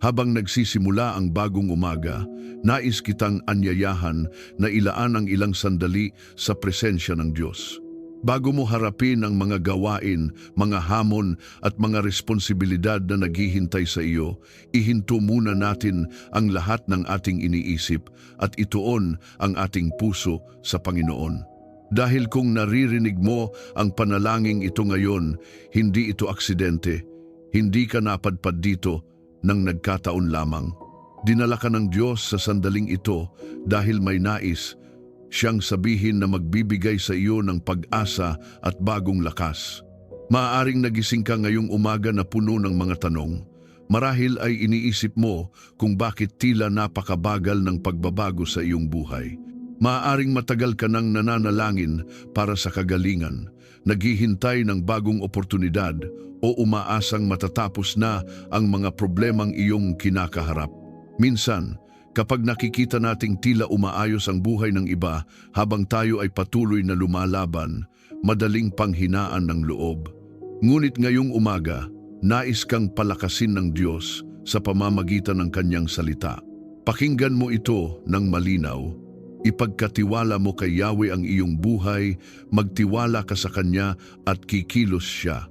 Habang nagsisimula ang bagong umaga, nais kitang anyayahan na ilaan ang ilang sandali sa presensya ng Diyos. Bago mo harapin ang mga gawain, mga hamon at mga responsibilidad na naghihintay sa iyo, ihinto muna natin ang lahat ng ating iniisip at ituon ang ating puso sa Panginoon. Dahil kung naririnig mo ang panalangin ito ngayon, hindi ito aksidente, hindi ka napadpad dito nang nagkataon lamang. Dinala ka ng Diyos sa sandaling ito dahil may nais siyang sabihin na magbibigay sa iyo ng pag-asa at bagong lakas. Maaaring nagising ka ngayong umaga na puno ng mga tanong. Marahil ay iniisip mo kung bakit tila napakabagal ng pagbabago sa iyong buhay. Maaaring matagal ka nang nananalangin para sa kagalingan, naghihintay ng bagong oportunidad o umaasang matatapos na ang mga problemang iyong kinakaharap. Minsan, kapag nakikita nating tila umaayos ang buhay ng iba habang tayo ay patuloy na lumalaban, madaling panghinaan ng loob. Ngunit ngayong umaga, nais kang palakasin ng Diyos sa pamamagitan ng Kanyang salita. Pakinggan mo ito ng malinaw. Ipagkatiwala mo kay Yahweh ang iyong buhay, magtiwala ka sa Kanya at kikilos siya.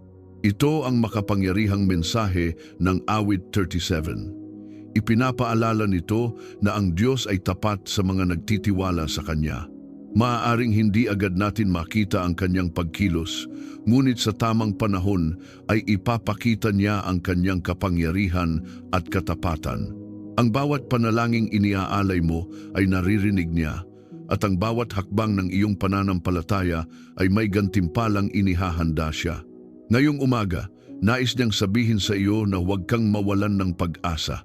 Ito ang makapangyarihang mensahe ng Awit 37. Ipinapaalala nito na ang Diyos ay tapat sa mga nagtitiwala sa Kanya. Maaaring hindi agad natin makita ang Kanyang pagkilos, ngunit sa tamang panahon ay ipapakita Niya ang Kanyang kapangyarihan at katapatan. Ang bawat panalangin iniaalay mo ay naririnig Niya, at ang bawat hakbang ng iyong pananampalataya ay may gantimpalang inihahanda Siya. Ngayong umaga, nais Niyang sabihin sa iyo na huwag kang mawalan ng pag-asa.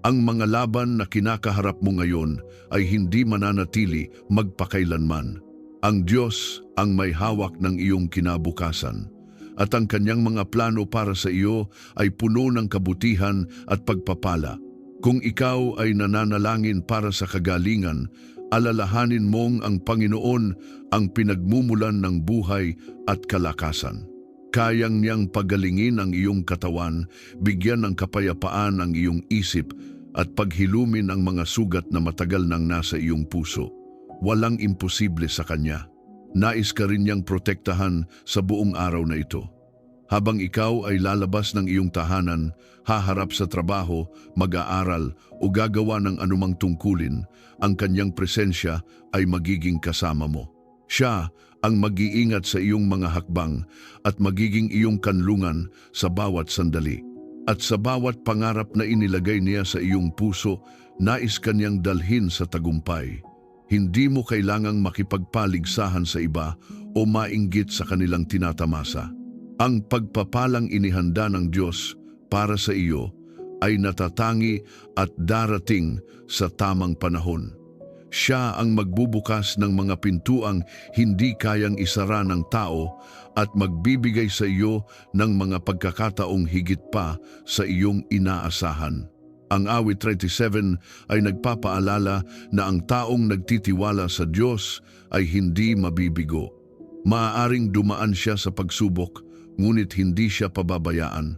Ang mga laban na kinakaharap mo ngayon ay hindi mananatili magpakailanman. Ang Diyos ang may hawak ng iyong kinabukasan, at ang Kanyang mga plano para sa iyo ay puno ng kabutihan at pagpapala. Kung ikaw ay nananalangin para sa kagalingan, alalahanin mong ang Panginoon ang pinagmumulan ng buhay at kalakasan. Kayang Niyang pagalingin ang iyong katawan, bigyan ng kapayapaan ang iyong isip, at paghilumin ang mga sugat na matagal nang nasa iyong puso. Walang imposible sa Kanya. Nais ka rin Niyang protektahan sa buong araw na ito. Habang ikaw ay lalabas ng iyong tahanan, haharap sa trabaho, mag-aaral o gagawa ng anumang tungkulin, ang Kanyang presensya ay magiging kasama mo. Siya ang mag-iingat sa iyong mga hakbang at magiging iyong kanlungan sa bawat sandali. At sa bawat pangarap na inilagay Niya sa iyong puso, nais Kanyang dalhin sa tagumpay. Hindi mo kailangang makipagpaligsahan sa iba o mainggit sa kanilang tinatamasa. Ang pagpapalang inihanda ng Diyos para sa iyo ay natatangi at darating sa tamang panahon. Siya ang magbubukas ng mga pintuang hindi kayang isara ng tao at magbibigay sa iyo ng mga pagkakataong higit pa sa iyong inaasahan. Ang Awit 37 ay nagpapaalala na ang taong nagtitiwala sa Diyos ay hindi mabibigo. Maaaring dumaan siya sa pagsubok, ngunit hindi siya pababayaan.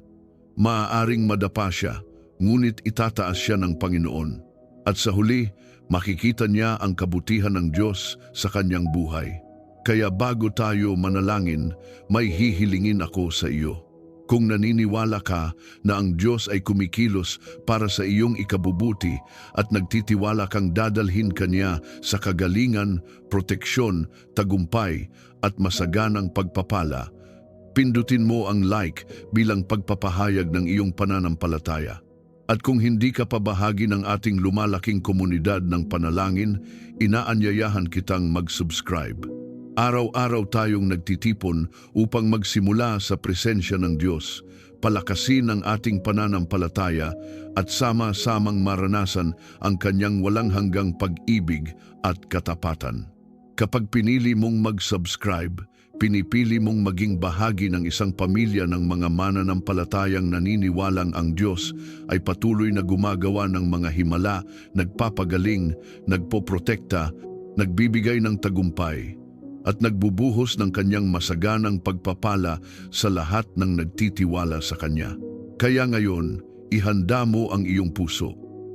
Maaaring madapa siya, ngunit itataas siya ng Panginoon. At sa huli, makikita niya ang kabutihan ng Diyos sa kanyang buhay. Kaya bago tayo manalangin, may hihilingin ako sa iyo. Kung naniniwala ka na ang Diyos ay kumikilos para sa iyong ikabubuti at nagtitiwala kang dadalhin Kanya sa kagalingan, proteksyon, tagumpay at masaganang pagpapala, pindutin mo ang like bilang pagpapahayag ng iyong pananampalataya. At kung hindi ka pa bahagi ng ating lumalaking komunidad ng panalangin, inaanyayahan kitang mag-subscribe. Araw-araw tayong nagtitipon upang magsimula sa presensya ng Diyos, palakasin ang ating pananampalataya at sama-samang maranasan ang Kanyang walang hanggang pag-ibig at katapatan. Kapag pinili mong mag-subscribe, pinipili mong maging bahagi ng isang pamilya ng mga mananampalatayang naniniwalang ang Diyos ay patuloy na gumagawa ng mga himala, nagpapagaling, nagpoprotekta, nagbibigay ng tagumpay, at nagbubuhos ng Kanyang masaganang pagpapala sa lahat ng nagtitiwala sa Kanya. Kaya ngayon, ihanda mo ang iyong puso.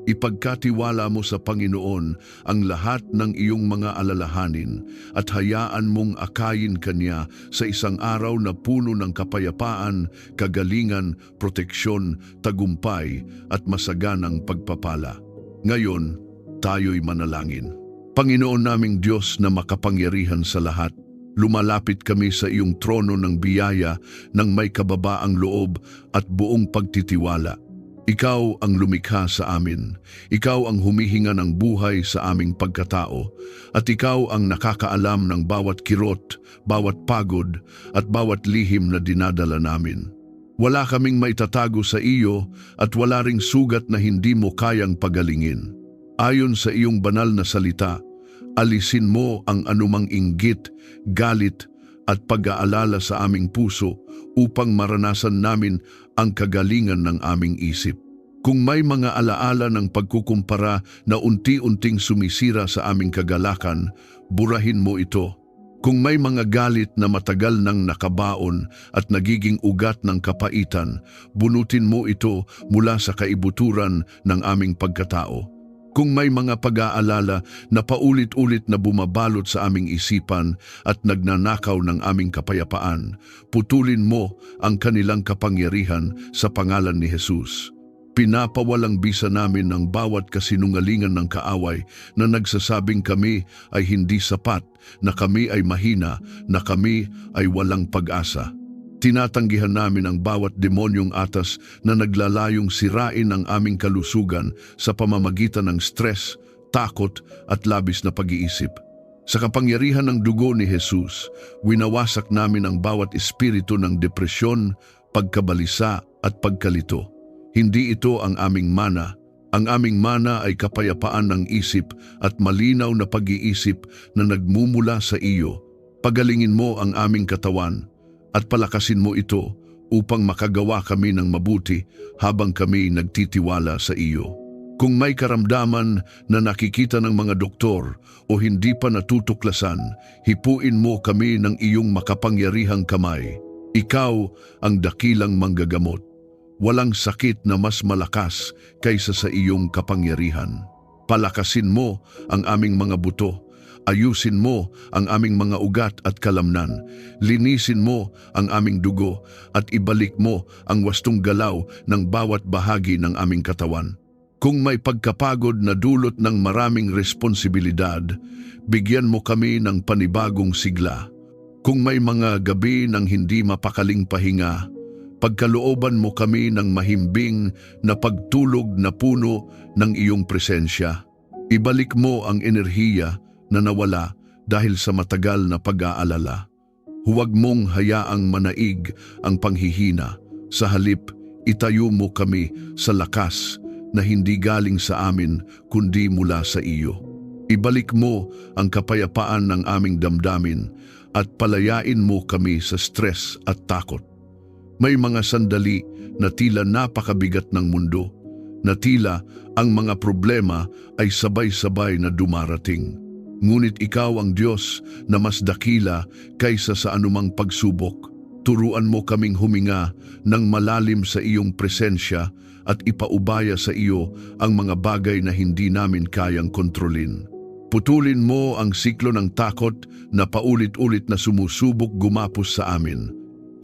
Ipagkatiwala mo sa Panginoon ang lahat ng iyong mga alalahanin at hayaan mong akayin Kanya sa isang araw na puno ng kapayapaan, kagalingan, proteksyon, tagumpay at masaganang pagpapala. Ngayon, tayo'y manalangin. Panginoon naming Diyos na makapangyarihan sa lahat, lumalapit kami sa iyong trono ng biyaya ng may kababaang loob at buong pagtitiwala. Ikaw ang lumikha sa amin, ikaw ang humihinga ng buhay sa aming pagkatao, at ikaw ang nakakaalam ng bawat kirot, bawat pagod, at bawat lihim na dinadala namin. Wala kaming maitatago sa iyo at wala ring sugat na hindi mo kayang pagalingin. Ayon sa iyong banal na salita, alisin mo ang anumang inggit, galit, at pag-aalala sa aming puso upang maranasan namin ang kagalingan ng aming isip. Kung may mga alaala ng pagkukumpara na unti-unting sumisira sa aming kagalakan, burahin mo ito. Kung may mga galit na matagal nang nakabaon at nagiging ugat ng kapaitan, bunutin mo ito mula sa kaibuturan ng aming pagkatao. Kung may mga pag-aalala na paulit-ulit na bumabalot sa aming isipan at nagnanakaw ng aming kapayapaan, putulin mo ang kanilang kapangyarihan sa pangalan ni Jesus. Pinapawalang bisa namin ng bawat kasinungalingan ng kaaway na nagsasabing kami ay hindi sapat, na kami ay mahina, na kami ay walang pag-asa. Tinatanggihan namin ang bawat demonyong atas na naglalayong sirain ang aming kalusugan sa pamamagitan ng stress, takot at labis na pag-iisip. Sa kapangyarihan ng dugo ni Jesus, winawasak namin ang bawat espiritu ng depresyon, pagkabalisa at pagkalito. Hindi ito ang aming mana. Ang aming mana ay kapayapaan ng isip at malinaw na pag-iisip na nagmumula sa iyo. Pagalingin mo ang aming katawan at palakasin mo ito upang makagawa kami ng mabuti habang kami nagtitiwala sa iyo. Kung may karamdaman na nakikita ng mga doktor o hindi pa natutuklasan, hipuin mo kami ng iyong makapangyarihang kamay. Ikaw ang dakilang manggagamot. Walang sakit na mas malakas kaysa sa iyong kapangyarihan. Palakasin mo ang aming mga buto. Ayusin mo ang aming mga ugat at kalamnan. Linisin mo ang aming dugo at ibalik mo ang wastong galaw ng bawat bahagi ng aming katawan. Kung may pagkapagod na dulot ng maraming responsibilidad, bigyan mo kami ng panibagong sigla. Kung may mga gabi ng hindi mapakaling pahinga, pagkalooban mo kami ng mahimbing na pagtulog na puno ng iyong presensya. Ibalik mo ang enerhiya na nawala dahil sa matagal na pag-aalala. Huwag mong hayaang manaig ang panghihina. Sa halip, itayo mo kami sa lakas na hindi galing sa amin kundi mula sa iyo. Ibalik mo ang kapayapaan ng aming damdamin at palayain mo kami sa stress at takot. May mga sandali na tila napakabigat ng mundo, na tila ang mga problema ay sabay-sabay na dumarating. Ngunit ikaw ang Diyos na mas dakila kaysa sa anumang pagsubok. Turuan mo kaming huminga ng malalim sa iyong presensya at ipaubaya sa iyo ang mga bagay na hindi namin kayang kontrolin. Putulin mo ang siklo ng takot na paulit-ulit na sumusubok gumapos sa amin.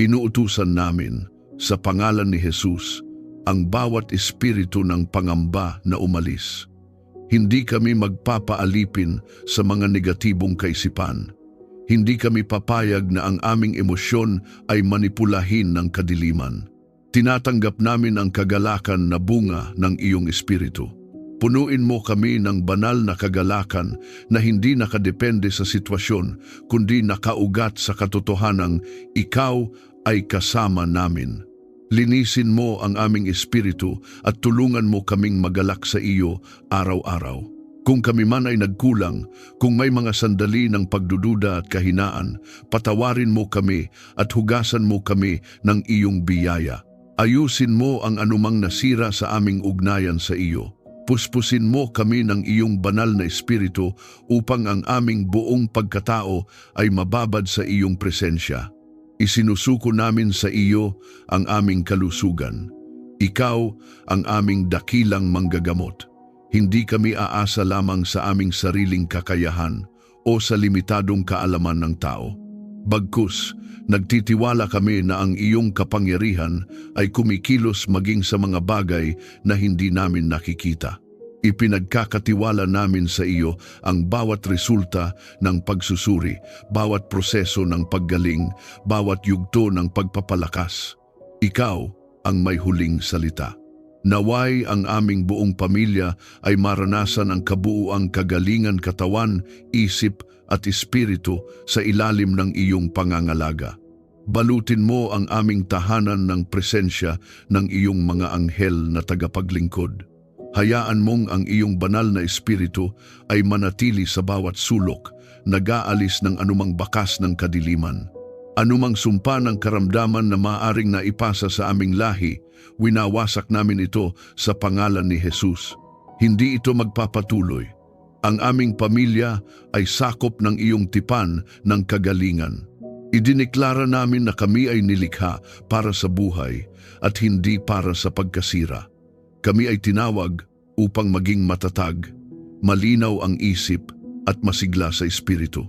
Inuutusan namin sa pangalan ni Jesus ang bawat espiritu ng pangamba na umalis. Hindi kami magpapaalipin sa mga negatibong kaisipan. Hindi kami papayag na ang aming emosyon ay manipulahin ng kadiliman. Tinatanggap namin ang kagalakan na bunga ng iyong espiritu. Punuin mo kami ng banal na kagalakan na hindi nakadepende sa sitwasyon, kundi nakaugat sa katotohanang ikaw ay kasama namin. Linisin mo ang aming espiritu at tulungan mo kaming magalak sa iyo araw-araw. Kung kami man ay nagkulang, kung may mga sandali ng pagdududa at kahinaan, patawarin mo kami at hugasan mo kami ng iyong biyaya. Ayusin mo ang anumang nasira sa aming ugnayan sa iyo. Puspusin mo kami ng iyong banal na espiritu upang ang aming buong pagkatao ay mababad sa iyong presensya. Isinusuko namin sa iyo ang aming kalusugan. Ikaw ang aming dakilang manggagamot. Hindi kami aasa lamang sa aming sariling kakayahan o sa limitadong kaalaman ng tao. Bagkus, nagtitiwala kami na ang iyong kapangyarihan ay kumikilos maging sa mga bagay na hindi namin nakikita. Ipinagkakatiwala namin sa iyo ang bawat resulta ng pagsusuri, bawat proseso ng paggaling, bawat yugto ng pagpapalakas. Ikaw ang may huling salita. Naway ang aming buong pamilya ay maranasan ang kabuuang kagalingan katawan, isip at espiritu sa ilalim ng iyong pangangalaga. Balutin mo ang aming tahanan ng presensya ng iyong mga anghel na tagapaglingkod. Hayaan mong ang iyong banal na espiritu ay manatili sa bawat sulok, nag-aalis ng anumang bakas ng kadiliman. Anumang sumpa ng karamdaman na maaring naipasa sa aming lahi, winawasak namin ito sa pangalan ni Jesus. Hindi ito magpapatuloy. Ang aming pamilya ay sakop ng iyong tipan ng kagalingan. Idineklara namin na kami ay nilikha para sa buhay at hindi para sa pagkasira. Kami ay tinawag upang maging matatag, malinaw ang isip at masigla sa espiritu.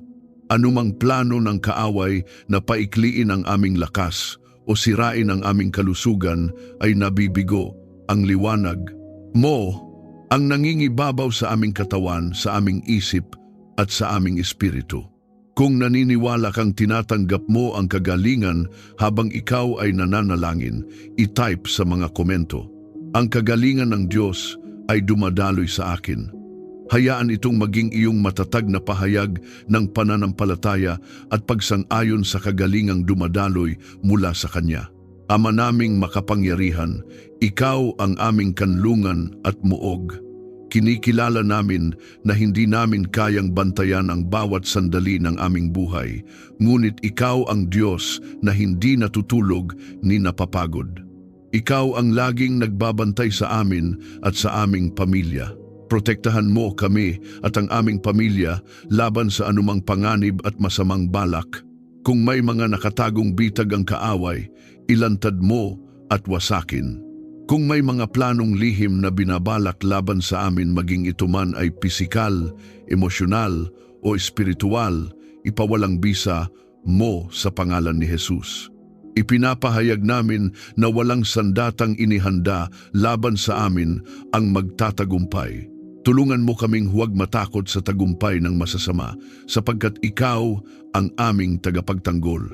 Anumang plano ng kaaway na paikliin ang aming lakas o sirain ang aming kalusugan ay nabibigo. Ang liwanag mo ang nangingibabaw sa aming katawan, sa aming isip at sa aming espiritu. Kung naniniwala kang tinatanggap mo ang kagalingan habang ikaw ay nananalangin, i-type sa mga komento. Ang kagalingan ng Diyos ay dumadaloy sa akin. Hayaan itong maging iyong matatag na pahayag ng pananampalataya at pagsang-ayon sa kagalingang dumadaloy mula sa Kanya. Ama naming makapangyarihan, ikaw ang aming kanlungan at muog. Kinikilala namin na hindi namin kayang bantayan ang bawat sandali ng aming buhay, ngunit ikaw ang Diyos na hindi natutulog ni napapagod. Ikaw ang laging nagbabantay sa amin at sa aming pamilya. Protektahan mo kami at ang aming pamilya laban sa anumang panganib at masamang balak. Kung may mga nakatagong bitag ang kaaway, ilantad mo at wasakin. Kung may mga planong lihim na binabalak laban sa amin, maging ito man ay pisikal, emosyonal o espiritual, ipawalang bisa mo sa pangalan ni Jesus. Ipinapahayag namin na walang sandatang inihanda laban sa amin ang magtatagumpay. Tulungan mo kaming huwag matakot sa tagumpay ng masasama, sapagkat ikaw ang aming tagapagtanggol.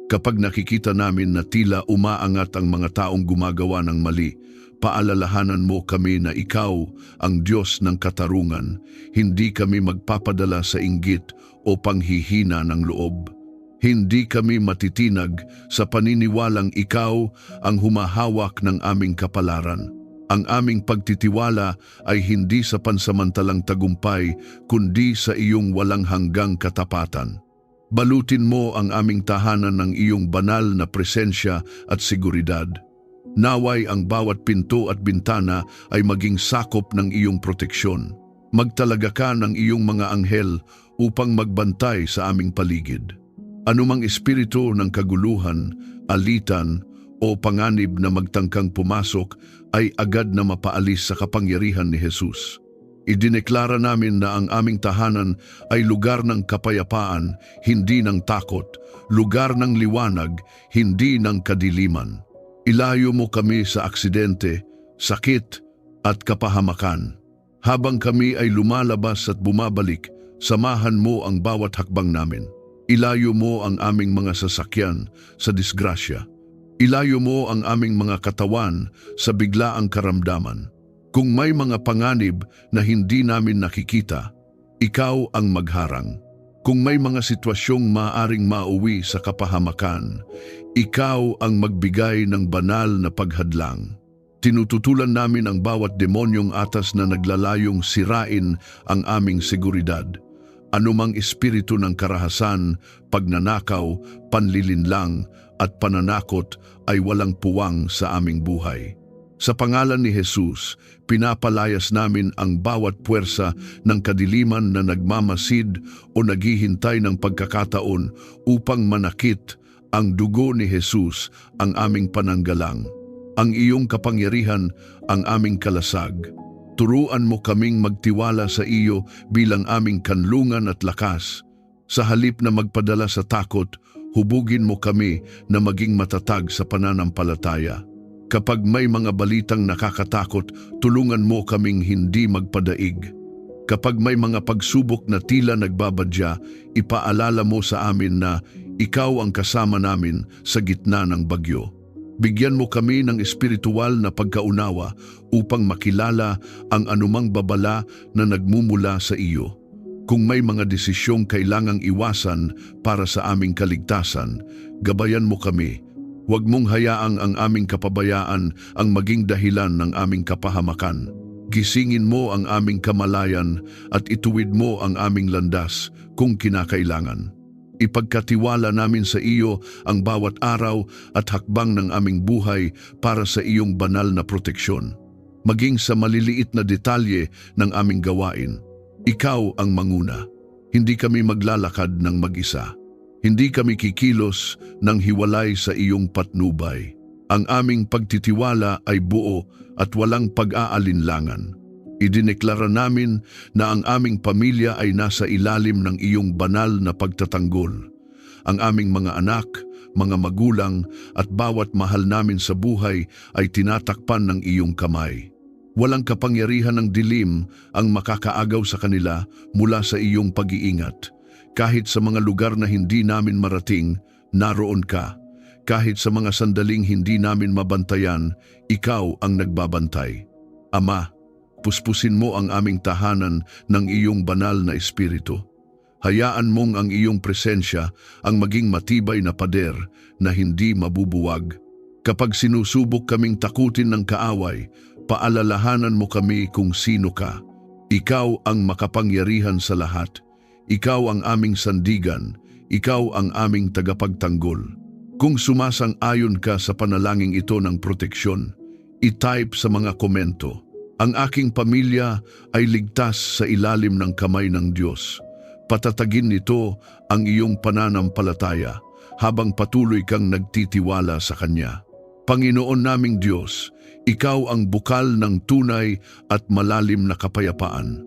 Kapag nakikita namin na tila umaangat ang mga taong gumagawa ng mali, paalalahanan mo kami na ikaw ang Diyos ng katarungan. Hindi kami magpapadala sa inggit o panghihina ng loob. Hindi kami matitinag sa paniniwalang ikaw ang humahawak ng aming kapalaran. Ang aming pagtitiwala ay hindi sa pansamantalang tagumpay, kundi sa iyong walang hanggang katapatan. Balutin mo ang aming tahanan ng iyong banal na presensya at seguridad. Naway ang bawat pinto at bintana ay maging sakop ng iyong proteksyon. Magtalaga ka ng iyong mga anghel upang magbantay sa aming paligid. Anumang espiritu ng kaguluhan, alitan, o panganib na magtangkang pumasok ay agad na mapaalis sa kapangyarihan ni Jesus. Idineklara namin na ang aming tahanan ay lugar ng kapayapaan, hindi ng takot, lugar ng liwanag, hindi ng kadiliman. Ilayo mo kami sa aksidente, sakit at kapahamakan. Habang kami ay lumalabas at bumabalik, samahan mo ang bawat hakbang namin. Ilayo mo ang aming mga sasakyan sa disgrasya. Ilayo mo ang aming mga katawan sa biglaang karamdaman. Kung may mga panganib na hindi namin nakikita, ikaw ang magharang. Kung may mga sitwasyong maaring mauwi sa kapahamakan, ikaw ang magbigay ng banal na paghadlang. Tinututulan namin ang bawat demonyong atas na naglalayong sirain ang aming seguridad. Anumang espiritu ng karahasan, pagnanakaw, panlilinlang at pananakot ay walang puwang sa aming buhay. Sa pangalan ni Jesus, pinapalayas namin ang bawat puwersa ng kadiliman na nagmamasid o naghihintay ng pagkakataon upang manakit. Ang dugo ni Jesus ang aming pananggalang. Ang iyong kapangyarihan ang aming kalasag. Turuan mo kaming magtiwala sa iyo bilang aming kanlungan at lakas. Sa halip na magpadala sa takot, hubugin mo kami na maging matatag sa pananampalataya. Kapag may mga balitang nakakatakot, tulungan mo kaming hindi magpadaig. Kapag may mga pagsubok na tila nagbabadya, ipaalala mo sa amin na ikaw ang kasama namin sa gitna ng bagyo. Bigyan mo kami ng espiritual na pagkaunawa upang makilala ang anumang babala na nagmumula sa iyo. Kung may mga desisyong kailangang iwasan para sa aming kaligtasan, gabayan mo kami. Huwag mong hayaang ang aming kapabayaan ang maging dahilan ng aming kapahamakan. Gisingin mo ang aming kamalayan at ituwid mo ang aming landas kung kinakailangan. Ipagkatiwala namin sa iyo ang bawat araw at hakbang ng aming buhay para sa iyong banal na proteksyon. Maging sa maliliit na detalye ng aming gawain, ikaw ang manguna. Hindi kami maglalakad ng mag-isa. Hindi kami kikilos ng hiwalay sa iyong patnubay. Ang aming pagtitiwala ay buo at walang pag-aalinlangan. Idineklara namin na ang aming pamilya ay nasa ilalim ng iyong banal na pagtatanggol. Ang aming mga anak, mga magulang at bawat mahal namin sa buhay ay tinatakpan ng iyong kamay. Walang kapangyarihan ng dilim ang makakaagaw sa kanila mula sa iyong pag-iingat. Kahit sa mga lugar na hindi namin marating, naroon ka. Kahit sa mga sandaling hindi namin mabantayan, ikaw ang nagbabantay. Ama, puspusin mo ang aming tahanan ng iyong banal na espiritu. Hayaan mong ang iyong presensya ang maging matibay na pader na hindi mabubuwag. Kapag sinusubok kaming takutin ng kaaway, paalalahanan mo kami kung sino ka. Ikaw ang makapangyarihan sa lahat. Ikaw ang aming sandigan. Ikaw ang aming tagapagtanggol. Kung sumasang-ayon ka sa panalangin ito ng proteksyon, i-type sa mga komento. Ang aking pamilya ay ligtas sa ilalim ng kamay ng Diyos. Patatagin nito ang iyong pananampalataya habang patuloy kang nagtitiwala sa Kanya. Panginoon naming Diyos, Ikaw ang bukal ng tunay at malalim na kapayapaan.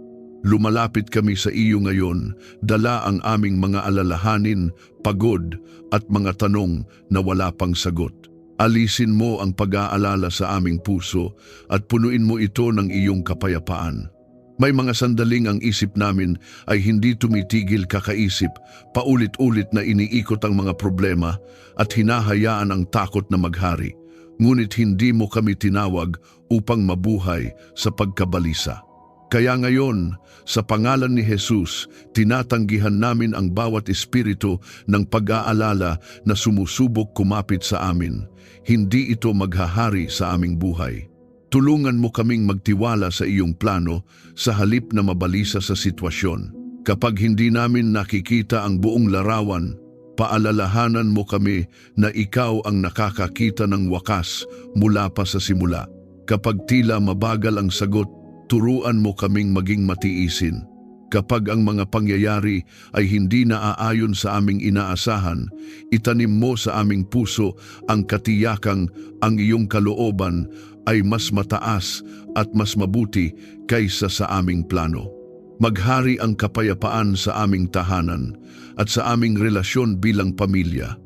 Lumalapit kami sa iyo ngayon, dala ang aming mga alalahanin, pagod at mga tanong na wala pang sagot. Alisin mo ang pag-aalala sa aming puso at punuin mo ito ng iyong kapayapaan. May mga sandaling ang isip namin ay hindi tumitigil kakaisip, paulit-ulit na iniikot ang mga problema at hinahayaan ang takot na maghari. Ngunit hindi mo kami tinawag upang mabuhay sa pagkabalisa. Kaya ngayon, sa pangalan ni Jesus, tinatanggihan namin ang bawat espiritu ng pag-aalala na sumusubok kumapit sa amin. Hindi ito maghahari sa aming buhay. Tulungan mo kaming magtiwala sa iyong plano sa halip na mabalisa sa sitwasyon. Kapag hindi namin nakikita ang buong larawan, paalalahanan mo kami na ikaw ang nakakakita ng wakas mula pa sa simula. Kapag tila mabagal ang sagot, turuan mo kaming maging matiisin. Kapag ang mga pangyayari ay hindi naaayon sa aming inaasahan, itanim mo sa aming puso ang katiyakang ang iyong kalooban ay mas mataas at mas mabuti kaysa sa aming plano. Maghari ang kapayapaan sa aming tahanan at sa aming relasyon bilang pamilya.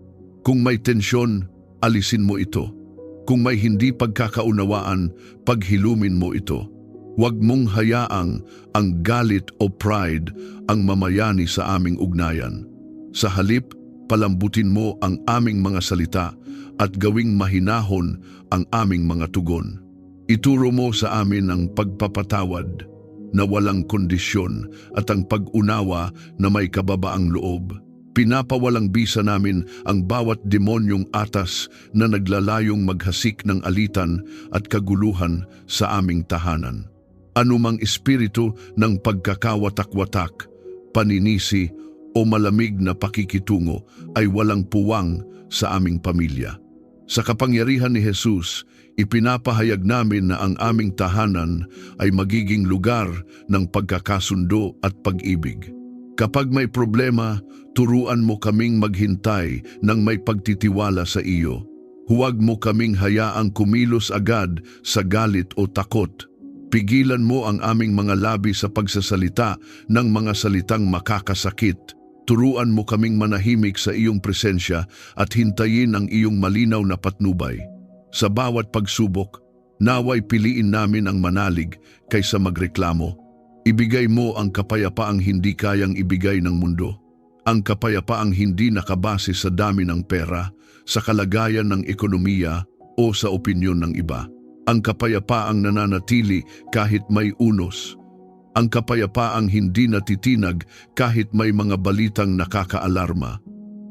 Kung may tensyon, alisin mo ito. Kung may hindi pagkakaunawaan, paghilumin mo ito. Huwag mong hayaang ang galit o pride ang mamayani sa aming ugnayan. Sa halip, palambutin mo ang aming mga salita at gawing mahinahon ang aming mga tugon. Ituro mo sa amin ang pagpapatawad na walang kondisyon at ang pag-unawa na may kababaang loob. Pinapawalang bisa namin ang bawat demonyong atas na naglalayong maghasik ng alitan at kaguluhan sa aming tahanan. Anumang espiritu ng pagkakawatak-watak, paninisi o malamig na pakikitungo ay walang puwang sa aming pamilya. Sa kapangyarihan ni Jesus, ipinapahayag namin na ang aming tahanan ay magiging lugar ng pagkakasundo at pag-ibig. Kapag may problema, turuan mo kaming maghintay ng may pagtitiwala sa iyo. Huwag mo kaming hayaang kumilos agad sa galit o takot. Pigilan mo ang aming mga labi sa pagsasalita ng mga salitang makakasakit. Turuan mo kaming manahimik sa iyong presensya at hintayin ang iyong malinaw na patnubay. Sa bawat pagsubok, naway piliin namin ang manalig kaysa magreklamo. Ibigay mo ang kapayapaang hindi kayang ibigay ng mundo. Ang kapayapaang hindi nakabase sa dami ng pera, sa kalagayan ng ekonomiya o sa opinyon ng iba. Ang kapayapaang nananatili kahit may unos. Ang kapayapaang hindi natitinag kahit may mga balitang nakakaalarma.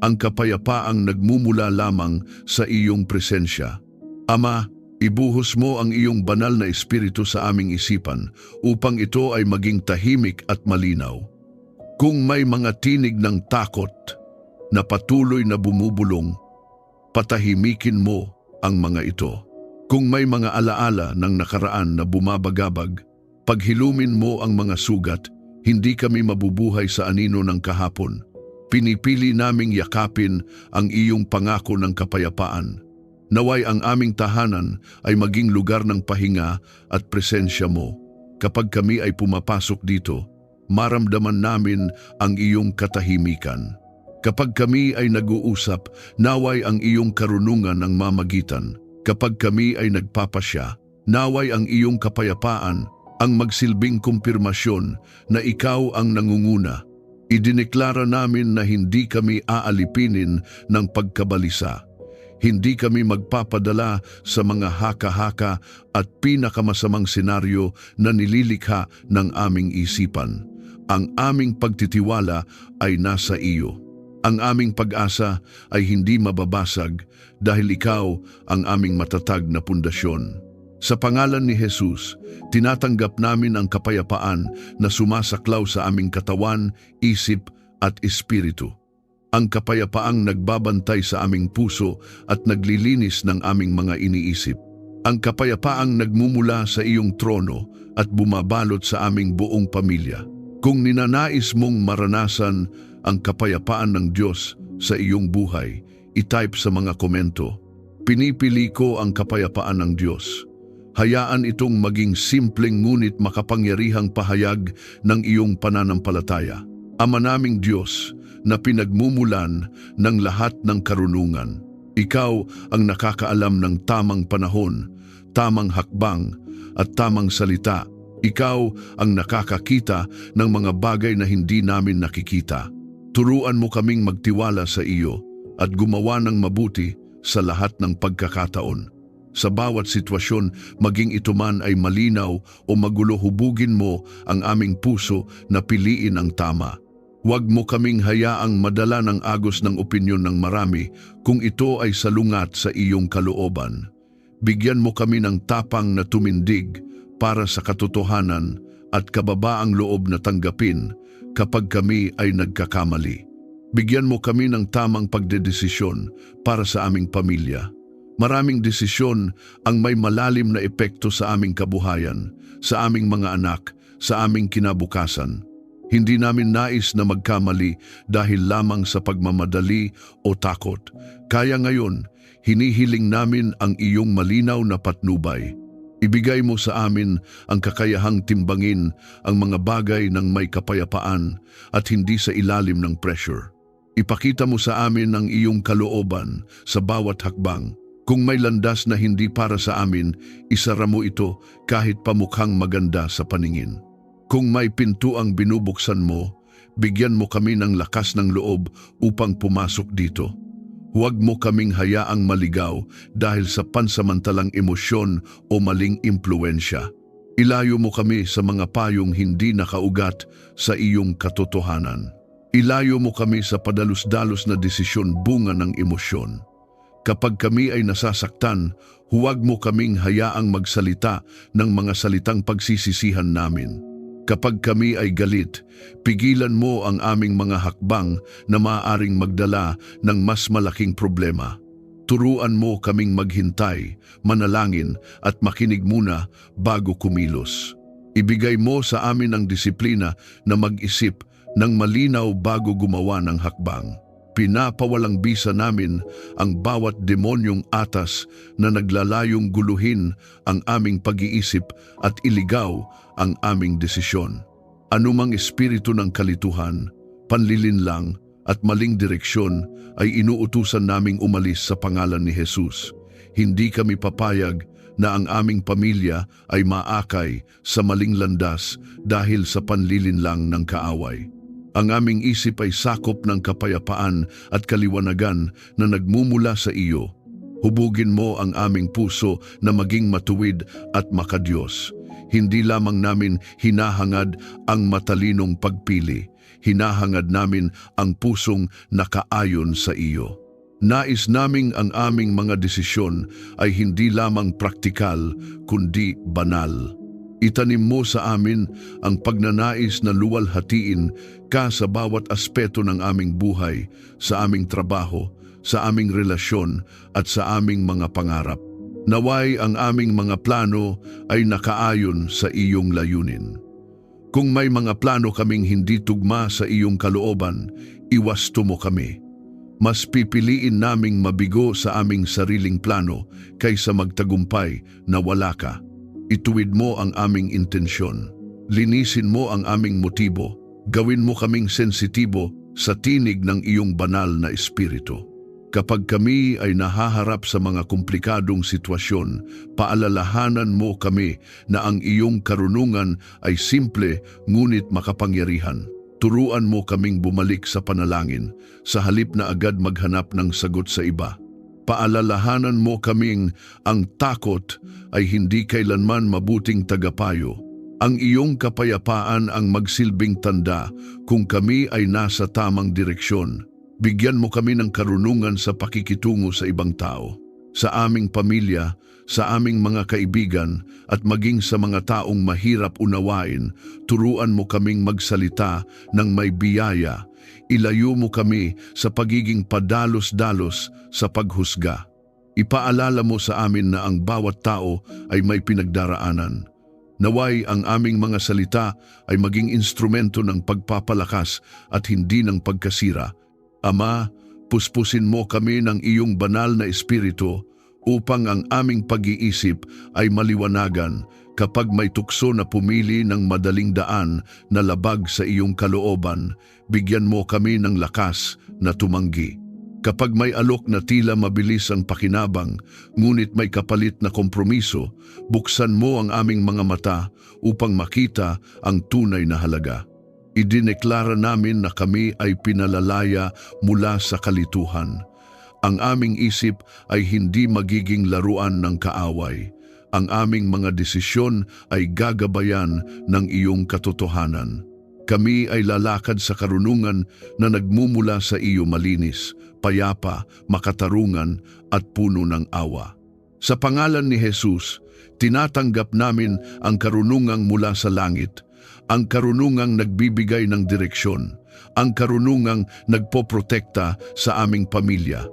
Ang kapayapaang nagmumula lamang sa iyong presensya. Ama, ibuhos mo ang iyong banal na espiritu sa aming isipan upang ito ay maging tahimik at malinaw. Kung may mga tinig ng takot na patuloy na bumubulong, patahimikin mo ang mga ito. Kung may mga alaala ng nakaraan na bumabagabag, paghilumin mo ang mga sugat, hindi kami mabubuhay sa anino ng kahapon. Pinipili naming yakapin ang iyong pangako ng kapayapaan. Naway ang aming tahanan ay maging lugar ng pahinga at presensya mo. Kapag kami ay pumapasok dito, maramdaman namin ang iyong katahimikan. Kapag kami ay nag-uusap, naway ang iyong karunungan ang mamagitan. Kapag kami ay nagpapasya, naway ang iyong kapayapaan ang magsilbing kumpirmasyon na ikaw ang nangunguna. Idineklara namin na hindi kami aalipinin ng pagkabalisa. Hindi kami magpapadala sa mga haka-haka at pinakamasamang senaryo na nililikha ng aming isipan. Ang aming pagtitiwala ay nasa iyo. Ang aming pag-asa ay hindi mababasag dahil ikaw ang aming matatag na pundasyon. Sa pangalan ni Jesus, tinatanggap namin ang kapayapaan na sumasaklaw sa aming katawan, isip at espiritu. Ang kapayapaang nagbabantay sa aming puso at naglilinis ng aming mga iniisip. Ang kapayapaang nagmumula sa iyong trono at bumabalot sa aming buong pamilya. Kung ninanais mong maranasan ang kapayapaan ng Diyos sa iyong buhay, i-type sa mga komento, "Pinipili ko ang kapayapaan ng Diyos." Hayaan itong maging simpleng ngunit makapangyarihang pahayag ng iyong pananampalataya. Ama naming Diyos na pinagmumulan ng lahat ng karunungan, ikaw ang nakakaalam ng tamang panahon, tamang hakbang at tamang salita. Ikaw ang nakakakita ng mga bagay na hindi namin nakikita. Turuan mo kaming magtiwala sa iyo at gumawa ng mabuti sa lahat ng pagkakataon. Sa bawat sitwasyon, maging ito man ay malinaw o magulo, hubugin mo ang aming puso na piliin ang tama. Huwag mo kaming hayaang madala ng agos ng opinyon ng marami kung ito ay salungat sa iyong kalooban. Bigyan mo kami ng tapang na tumindig para sa katotohanan at kababaang loob na tanggapin kapag kami ay nagkakamali. Bigyan mo kami ng tamang pagdedesisyon para sa aming pamilya. Maraming desisyon ang may malalim na epekto sa aming kabuhayan, sa aming mga anak, sa aming kinabukasan. Hindi namin nais na magkamali dahil lamang sa pagmamadali o takot. Kaya ngayon, hinihiling namin ang iyong malinaw na patnubay. Ibigay mo sa amin ang kakayahang timbangin ang mga bagay ng may kapayapaan at hindi sa ilalim ng pressure. Ipakita mo sa amin ang iyong kalooban sa bawat hakbang. Kung may landas na hindi para sa amin, isara mo ito kahit pamukhang maganda sa paningin. Kung may pintuang binubuksan mo, bigyan mo kami ng lakas ng loob upang pumasok dito. Huwag mo kaming hayaang maligaw dahil sa pansamantalang emosyon o maling impluensya. Ilayo mo kami sa mga payong hindi nakaugat sa iyong katotohanan. Ilayo mo kami sa padalos-dalos na desisyon bunga ng emosyon. Kapag kami ay nasasaktan, huwag mo kaming hayaang magsalita ng mga salitang pagsisisihan namin. Kapag kami ay galit, pigilan mo ang aming mga hakbang na maaaring magdala ng mas malaking problema. Turuan mo kaming maghintay, manalangin at makinig muna bago kumilos. Ibigay mo sa amin ang disiplina na mag-isip ng malinaw bago gumawa ng hakbang. Pinapawalang bisa namin ang bawat demonyong atas na naglalayong guluhin ang aming pag-iisip at iligaw ang aming desisyon. Anumang espiritu ng kalituhan, panlilinlang at maling direksyon ay inuutusan naming umalis sa pangalan ni Jesus. Hindi kami papayag na ang aming pamilya ay maakay sa maling landas dahil sa panlilinlang ng kaaway. Ang aming isip ay sakop ng kapayapaan at kaliwanagan na nagmumula sa iyo. Hubugin mo ang aming puso na maging matuwid at makadiyos. Hindi lamang namin hinahangad ang matalinong pagpili, hinahangad namin ang pusong nakaayon sa iyo. Nais naming ang aming mga desisyon ay hindi lamang praktikal kundi banal. Itanim mo sa amin ang pagnanais na luwalhatiin ka sa bawat aspeto ng aming buhay, sa aming trabaho, sa aming relasyon at sa aming mga pangarap. Naway ang aming mga plano ay nakaayon sa iyong layunin. Kung may mga plano kaming hindi tugma sa iyong kalooban, iwasto mo kami. Mas pipiliin naming mabigo sa aming sariling plano kaysa magtagumpay na wala ka. Ituwid mo ang aming intensyon. Linisin mo ang aming motibo. Gawin mo kaming sensitibo sa tinig ng iyong banal na espiritu. Kapag kami ay nahaharap sa mga komplikadong sitwasyon, paalalahanan mo kami na ang iyong karunungan ay simple ngunit makapangyarihan. Turuan mo kaming bumalik sa panalangin sa halip na agad maghanap ng sagot sa iba. Paalalahanan mo kaming ang takot ay hindi kailanman mabuting tagapayo. Ang iyong kapayapaan ang magsilbing tanda kung kami ay nasa tamang direksyon. Bigyan mo kami ng karunungan sa pakikitungo sa ibang tao, sa aming pamilya, sa aming mga kaibigan at maging sa mga taong mahirap unawain. Turuan mo kaming magsalita ng may biyaya. Ilayo mo kami sa pagiging padalos-dalos sa paghusga. Ipaalala mo sa amin na ang bawat tao ay may pinagdaraanan. Naway ang aming mga salita ay maging instrumento ng pagpapalakas at hindi ng pagkasira. Ama, puspusin mo kami ng iyong banal na espiritu upang ang aming pag-iisip ay maliwanagan kapag may tukso na pumili ng madaling daan na labag sa iyong kalooban. Bigyan mo kami ng lakas na tumanggi. Kapag may alok na tila mabilis ang pakinabang, ngunit may kapalit na kompromiso, buksan mo ang aming mga mata upang makita ang tunay na halaga. Idineklara namin na kami ay pinalalaya mula sa kalituhan. Ang aming isip ay hindi magiging laruan ng kaaway. Ang aming mga desisyon ay gagabayan ng iyong katotohanan. Kami ay lalakad sa karunungan na nagmumula sa iyo malinis, payapa, makatarungan at puno ng awa. Sa pangalan ni Jesus, tinatanggap namin ang karunungang mula sa langit, ang karunungang nagbibigay ng direksyon, ang karunungang nagpoprotekta sa aming pamilya,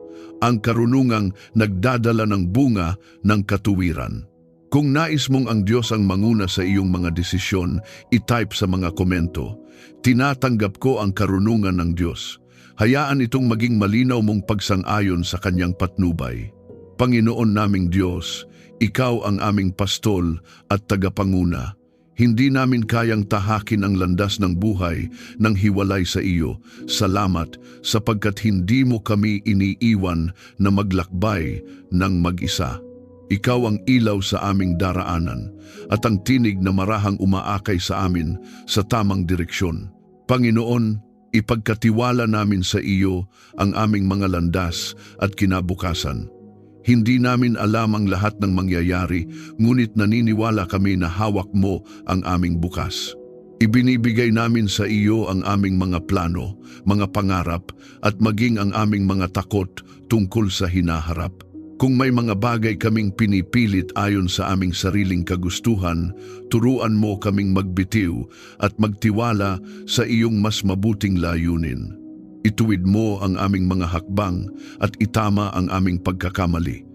ang karunungang nagdadala ng bunga ng katuwiran. Kung nais mong ang Diyos ang manguna sa iyong mga desisyon, i-type sa mga komento, tinatanggap ko ang karunungan ng Diyos. Hayaan itong maging malinaw mong pagsang-ayon sa kanyang patnubay. Panginoon naming Diyos, ikaw ang aming pastol at tagapanguna. Hindi namin kayang tahakin ang landas ng buhay nang hiwalay sa iyo. Salamat sapagkat hindi mo kami iniiwan na maglakbay ng mag-isa. Ikaw ang ilaw sa aming daraanan at ang tinig na marahang umaakay sa amin sa tamang direksyon. Panginoon, ipagkatiwala namin sa iyo ang aming mga landas at kinabukasan. Hindi namin alam ang lahat ng mangyayari, ngunit naniniwala kami na hawak mo ang aming bukas. Ibinibigay namin sa iyo ang aming mga plano, mga pangarap at maging ang aming mga takot tungkol sa hinaharap. Kung may mga bagay kaming pinipilit ayon sa aming sariling kagustuhan, turuan mo kaming magbitiw at magtiwala sa iyong mas mabuting layunin. Ituwid mo ang aming mga hakbang at itama ang aming pagkakamali.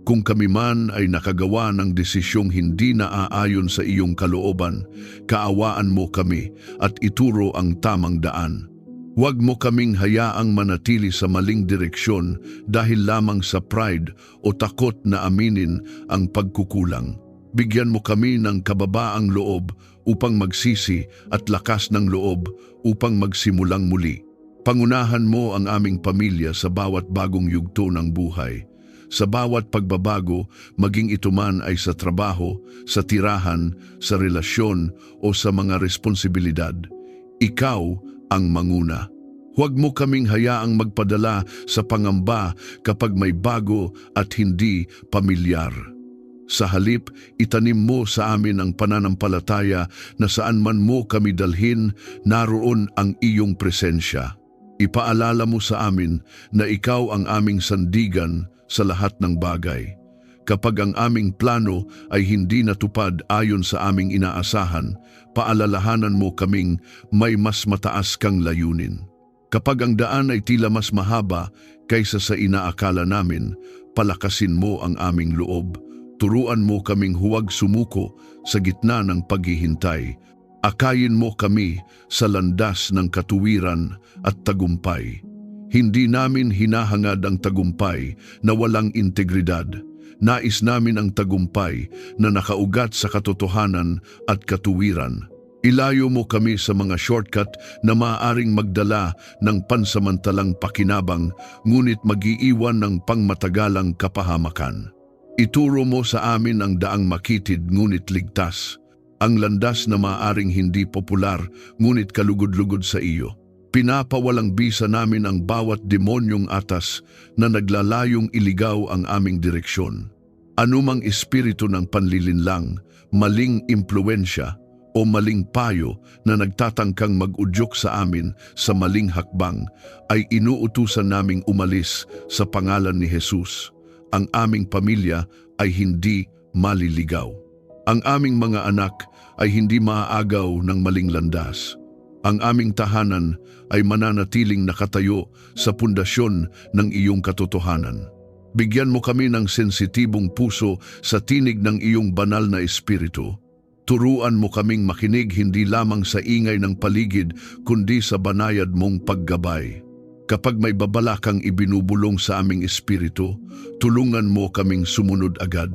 Kung kami man ay nakagawa ng desisyong hindi naaayon sa iyong kalooban, kaawaan mo kami at ituro ang tamang daan. Huwag mo kaming hayaang manatili sa maling direksyon dahil lamang sa pride o takot na aminin ang pagkukulang. Bigyan mo kami ng kababaang loob upang magsisi at lakas ng loob upang magsimulang muli. Pangunahan mo ang aming pamilya sa bawat bagong yugto ng buhay. Sa bawat pagbabago, maging ito man ay sa trabaho, sa tirahan, sa relasyon o sa mga responsibilidad. Ikaw ang manguna. Huwag mo kaming hayaang magpadala sa pangamba kapag may bago at hindi pamilyar. Sa halip, itanim mo sa amin ang pananampalataya na saan man mo kami dalhin, naroon ang iyong presensya. Ipaalala mo sa amin na ikaw ang aming sandigan sa lahat ng bagay. Kapag ang aming plano ay hindi natupad ayon sa aming inaasahan, paalalahanan mo kaming may mas mataas kang layunin. Kapag ang daan ay tila mas mahaba kaysa sa inaakala namin, palakasin mo ang aming loob. Turuan mo kaming huwag sumuko sa gitna ng paghihintay. Akayin mo kami sa landas ng katuwiran at tagumpay. Hindi namin hinahangad ang tagumpay na walang integridad. Nais namin ang tagumpay na nakaugat sa katotohanan at katuwiran. Ilayo mo kami sa mga shortcut na maaaring magdala ng pansamantalang pakinabang ngunit mag-iiwan ng pangmatagalang kapahamakan. Ituro mo sa amin ang daang makitid ngunit ligtas, ang landas na maaaring hindi popular ngunit kalugod-lugod sa iyo. Pinapawalang bisa namin ang bawat demonyong atas na naglalayong iligaw ang aming direksyon. Anumang espiritu ng panlilinlang, maling impluensya o maling payo na nagtatangkang mag-udyok sa amin sa maling hakbang ay inuutusan naming umalis sa pangalan ni Jesus. Ang aming pamilya ay hindi maliligaw. Ang aming mga anak ay hindi maaagaw ng maling landas. Ang aming tahanan ay mananatiling nakatayo sa pundasyon ng iyong katotohanan. Bigyan mo kami ng sensitibong puso sa tinig ng iyong banal na espiritu. Turuan mo kaming makinig hindi lamang sa ingay ng paligid kundi sa banayad mong paggabay. Kapag may babala kang ibinubulong sa aming espiritu, tulungan mo kaming sumunod agad.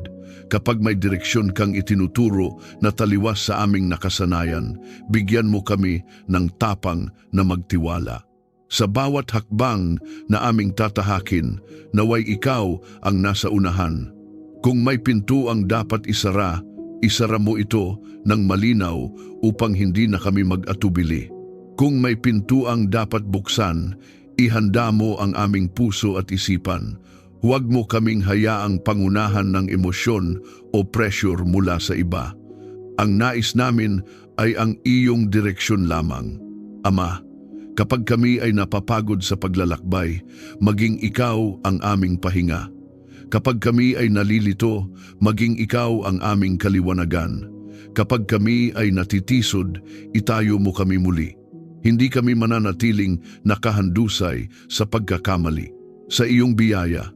Kapag may direksyon kang itinuturo na taliwas sa aming nakasanayan, bigyan mo kami ng tapang na magtiwala. Sa bawat hakbang na aming tatahakin, naway ikaw ang nasa unahan. Kung may pinto ang dapat isara, isara mo ito ng malinaw upang hindi na kami mag-atubili. Kung may pinto ang dapat buksan, ihanda mo ang aming puso at isipan. Huwag mo kaming hayaang pangunahan ng emosyon o pressure mula sa iba. Ang nais namin ay ang iyong direksyon lamang. Ama, kapag kami ay napapagod sa paglalakbay, maging ikaw ang aming pahinga. Kapag kami ay nalilito, maging ikaw ang aming kaliwanagan. Kapag kami ay natitisod, itayo mo kami muli. Hindi kami mananatiling nakahandusay sa pagkakamali. Sa iyong biyaya,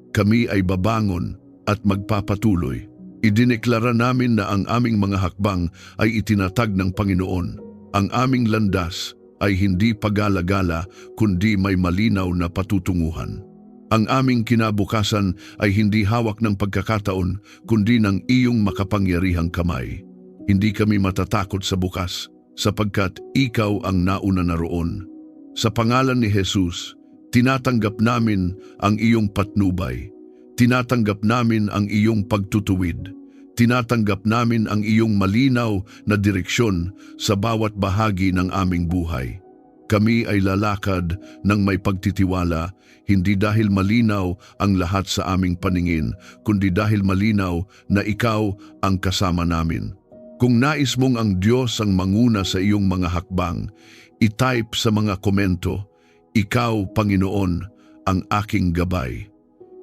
kami ay babangon at magpapatuloy. Idineklara namin na ang aming mga hakbang ay itinatag ng Panginoon. Ang aming landas ay hindi pagala-gala kundi may malinaw na patutunguhan. Ang aming kinabukasan ay hindi hawak ng pagkakataon kundi ng iyong makapangyarihang kamay. Hindi kami matatakot sa bukas sapagkat ikaw ang nauna na roon. Sa pangalan ni Jesus, tinatanggap namin ang iyong patnubay. Tinatanggap namin ang iyong pagtutuwid. Tinatanggap namin ang iyong malinaw na direksyon sa bawat bahagi ng aming buhay. Kami ay lalakad ng may pagtitiwala, hindi dahil malinaw ang lahat sa aming paningin, kundi dahil malinaw na ikaw ang kasama namin. Kung nais mong ang Diyos ang manguna sa iyong mga hakbang, i-type sa mga komento, "Ikaw, Panginoon, ang aking gabay."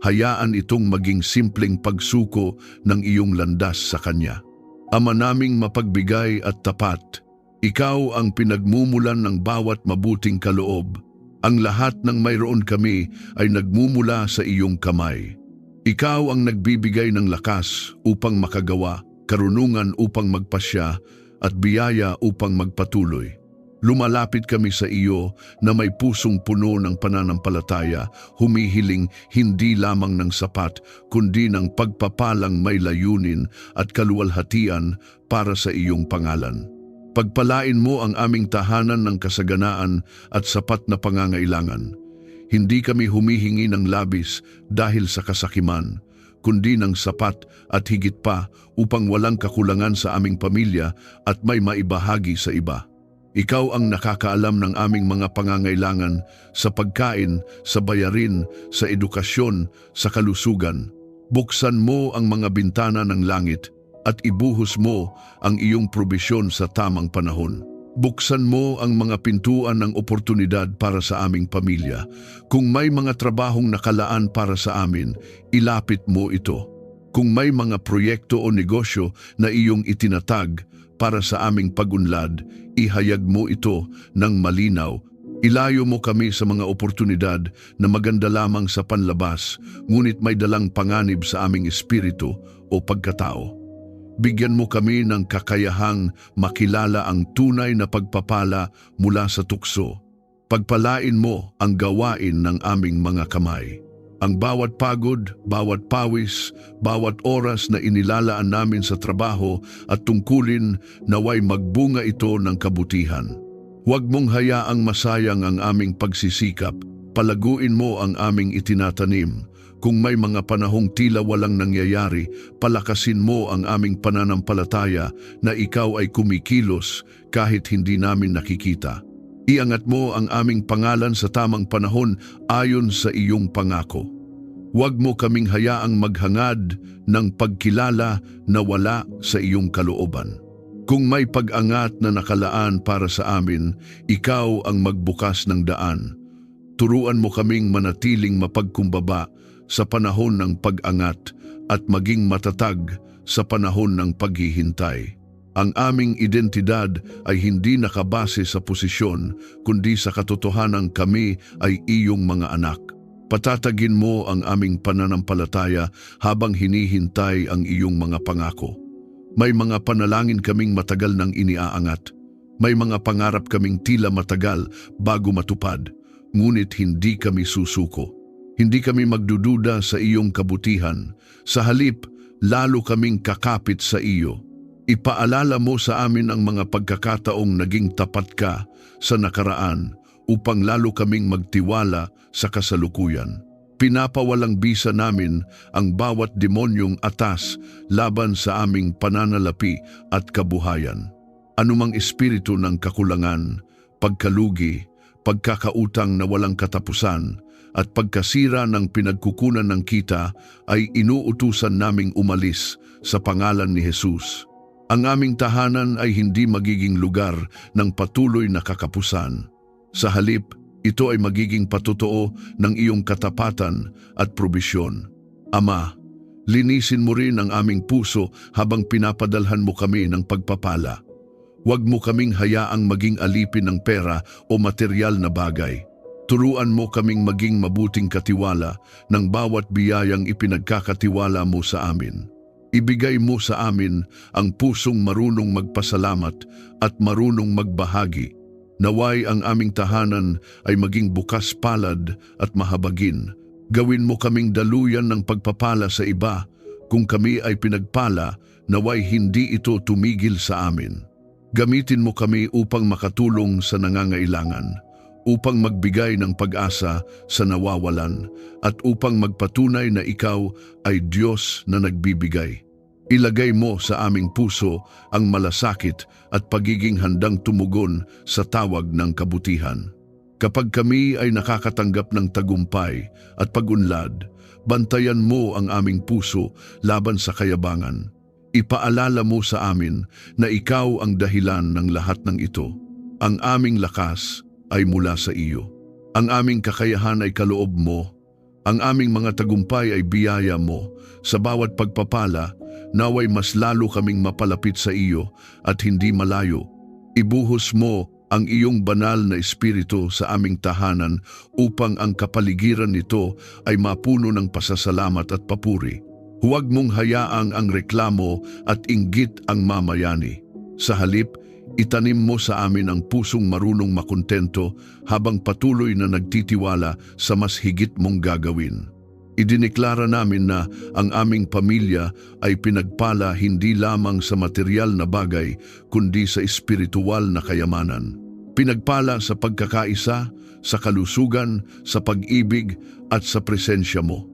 Hayaan itong maging simpleng pagsuko ng iyong landas sa Kanya. Ama naming mapagbigay at tapat, ikaw ang pinagmumulan ng bawat mabuting kaloob. Ang lahat ng mayroon kami ay nagmumula sa iyong kamay. Ikaw ang nagbibigay ng lakas upang makagawa, karunungan upang magpasya, at biyaya upang magpatuloy. Lumalapit kami sa iyo na may pusong puno ng pananampalataya, humihiling hindi lamang ng sapat, kundi ng pagpapalang may layunin at kaluwalhatian para sa iyong pangalan. Pagpalain mo ang aming tahanan ng kasaganaan at sapat na pangangailangan. Hindi kami humihingi ng labis dahil sa kasakiman, kundi ng sapat at higit pa upang walang kakulangan sa aming pamilya at may maibahagi sa iba. Ikaw ang nakakaalam ng aming mga pangangailangan sa pagkain, sa bayarin, sa edukasyon, sa kalusugan. Buksan mo ang mga bintana ng langit at ibuhos mo ang iyong probisyon sa tamang panahon. Buksan mo ang mga pintuan ng oportunidad para sa aming pamilya. Kung may mga trabahong nakalaan para sa amin, ilapit mo ito. Kung may mga proyekto o negosyo na iyong itinatag para sa aming pag-unlad, ihayag mo ito ng malinaw. Ilayo mo kami sa mga oportunidad na maganda lamang sa panlabas, ngunit may dalang panganib sa aming espiritu o pagkatao. Bigyan mo kami ng kakayahang makilala ang tunay na pagpapala mula sa tukso. Pagpalain mo ang gawain ng aming mga kamay. Ang bawat pagod, bawat pawis, bawat oras na inilalaan namin sa trabaho at tungkulin, naway magbunga ito ng kabutihan. Huwag mong hayaang masayang ang aming pagsisikap. Palaguin mo ang aming itinatanim. Kung may mga panahong tila walang nangyayari, palakasin mo ang aming pananampalataya na ikaw ay kumikilos kahit hindi namin nakikita. Iangat mo ang aming pangalan sa tamang panahon ayon sa iyong pangako. Huwag mo kaming hayaang maghangad ng pagkilala na wala sa iyong kalooban. Kung may pag-angat na nakalaan para sa amin, ikaw ang magbukas ng daan. Turuan mo kaming manatiling mapagkumbaba sa panahon ng pag-angat at maging matatag sa panahon ng paghihintay. Ang aming identidad ay hindi nakabase sa posisyon, kundi sa katotohanan kami ay iyong mga anak. Patatagin mo ang aming pananampalataya habang hinihintay ang iyong mga pangako. May mga panalangin kaming matagal nang iniaangat. May mga pangarap kaming tila matagal bago matupad, ngunit hindi kami susuko. Hindi kami magdududa sa iyong kabutihan. Sa halip, lalo kaming kakapit sa iyo. Ipaalala mo sa amin ang mga pagkakataong naging tapat ka sa nakaraan upang lalo kaming magtiwala sa kasalukuyan. Pinapawalang bisa namin ang bawat demonyong atas laban sa aming pananalapi at kabuhayan. Anumang espiritu ng kakulangan, pagkalugi, pagkakautang na walang katapusan, at pagkasira ng pinagkukunan ng kita ay inuutusan naming umalis sa pangalan ni Jesus. Ang aming tahanan ay hindi magiging lugar ng patuloy na kakapusan. Sa halip, ito ay magiging patotoo ng iyong katapatan at probisyon. Ama, linisin mo rin ang aming puso habang pinapadalhan mo kami ng pagpapala. Huwag mo kaming hayaang maging alipin ng pera o material na bagay. Turuan mo kaming maging mabuting katiwala ng bawat biyayang ipinagkakatiwala mo sa amin. Ibigay mo sa amin ang pusong marunong magpasalamat at marunong magbahagi. Naway ang aming tahanan ay maging bukas palad at mahabagin. Gawin mo kaming daluyan ng pagpapala sa iba. Kung kami ay pinagpala, naway hindi ito tumigil sa amin. Gamitin mo kami upang makatulong sa nangangailangan, upang magbigay ng pag-asa sa nawawalan, at upang magpatunay na ikaw ay Diyos na nagbibigay. Ilagay mo sa aming puso ang malasakit at pagiging handang tumugon sa tawag ng kabutihan. Kapag kami ay nakakatanggap ng tagumpay at pag-unlad, bantayan mo ang aming puso laban sa kayabangan. Ipaalala mo sa amin na ikaw ang dahilan ng lahat ng ito. Ang aming lakas ay mula sa iyo. Ang aming kakayahan ay kaloob mo. Ang aming mga tagumpay ay biyaya mo. Sa bawat pagpapala, naway mas lalo kaming mapalapit sa iyo at hindi malayo. Ibuhos mo ang iyong banal na espiritu sa aming tahanan upang ang kapaligiran nito ay mapuno ng pasasalamat at papuri. Huwag mong hayaang ang reklamo at inggit ang mamayani. Sa halip, Itanim mo sa amin ang pusong marunong makontento habang patuloy na nagtitiwala sa mas higit mong gagawin. Idineklara namin na ang aming pamilya ay pinagpala hindi lamang sa material na bagay kundi sa espiritual na kayamanan. Pinagpala sa pagkakaisa, sa kalusugan, sa pag-ibig at sa presensya mo.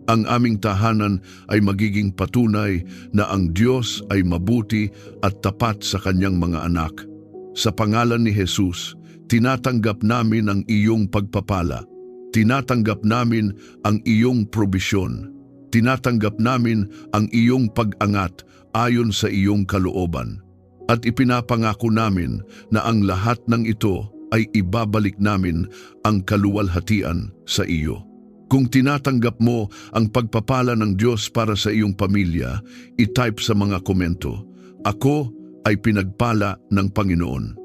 Ang aming tahanan ay magiging patunay na ang Diyos ay mabuti at tapat sa kanyang mga anak. Sa pangalan ni Jesus, tinatanggap namin ang iyong pagpapala. Tinatanggap namin ang iyong probisyon. Tinatanggap namin ang iyong pag-angat ayon sa iyong kalooban. At ipinapangako namin na ang lahat ng ito ay ibabalik namin ang kaluwalhatian sa iyo. Kung tinatanggap mo ang pagpapala ng Diyos para sa iyong pamilya, i-type sa mga komento, "Ako ay pinagpala ng Panginoon."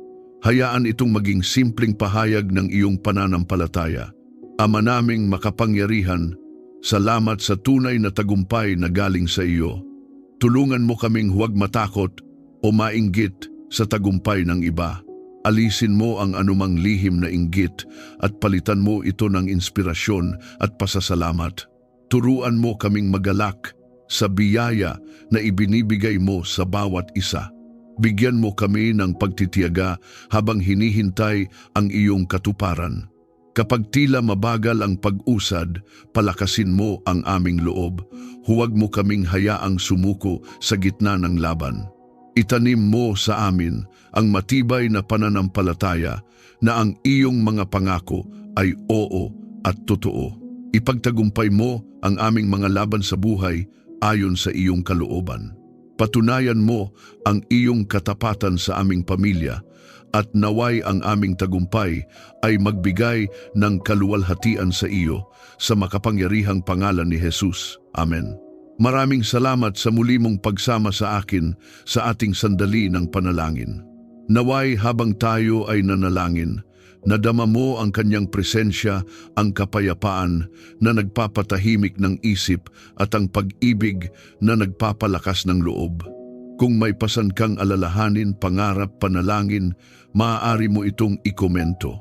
Hayaan itong maging simpleng pahayag ng iyong pananampalataya. Ama naming makapangyarihan, salamat sa tunay na tagumpay na galing sa iyo. Tulungan mo kaming huwag matakot o mainggit sa tagumpay ng iba. Alisin mo ang anumang lihim na inggit at palitan mo ito ng inspirasyon at pasasalamat. Turuan mo kaming magalak sa biyaya na ibinibigay mo sa bawat isa. Bigyan mo kami ng pagtitiyaga habang hinihintay ang iyong katuparan. Kapag tila mabagal ang pag-usad, palakasin mo ang aming loob. Huwag mo kaming hayaang sumuko sa gitna ng laban. Itanim mo sa amin ang matibay na pananampalataya na ang iyong mga pangako ay oo at totoo. Ipagtagumpay mo ang aming mga laban sa buhay ayon sa iyong kalooban. Patunayan mo ang iyong katapatan sa aming pamilya at naway ang aming tagumpay ay magbigay ng kaluwalhatian sa iyo sa makapangyarihang pangalan ni Jesus. Amen. Maraming salamat sa muli mong pagsama sa akin sa ating sandali ng panalangin. Naway habang tayo ay nanalangin, nadama mo ang kanyang presensya, ang kapayapaan na nagpapatahimik ng isip at ang pag-ibig na nagpapalakas ng loob. Kung may pasan kang alalahanin, pangarap, panalangin, maaari mo itong ikomento.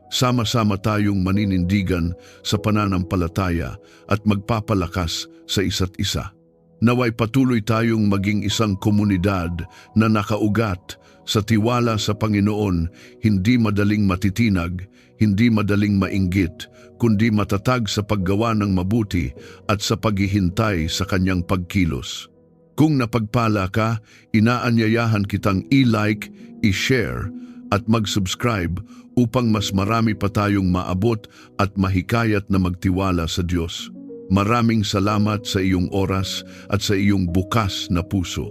Sama-sama tayong maninindigan sa pananampalataya at magpapalakas sa isa't isa. Naway patuloy tayong maging isang komunidad na nakaugat sa tiwala sa Panginoon, hindi madaling matitinag, hindi madaling mainggit, kundi matatag sa paggawa ng mabuti at sa paghihintay sa kanyang pagkilos. Kung napagpala ka, inaanyayahan kitang i-like, i-share at mag-subscribe upang mas marami pa tayong maabot at mahikayat na magtiwala sa Diyos. Maraming salamat sa iyong oras at sa iyong bukas na puso.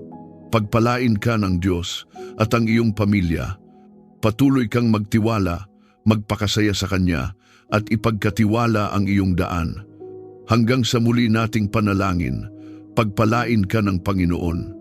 Pagpalain ka ng Diyos at ang iyong pamilya. Patuloy kang magtiwala, magpakasaya sa Kanya at ipagkatiwala ang iyong daan. Hanggang sa muli nating panalangin, pagpalain ka ng Panginoon.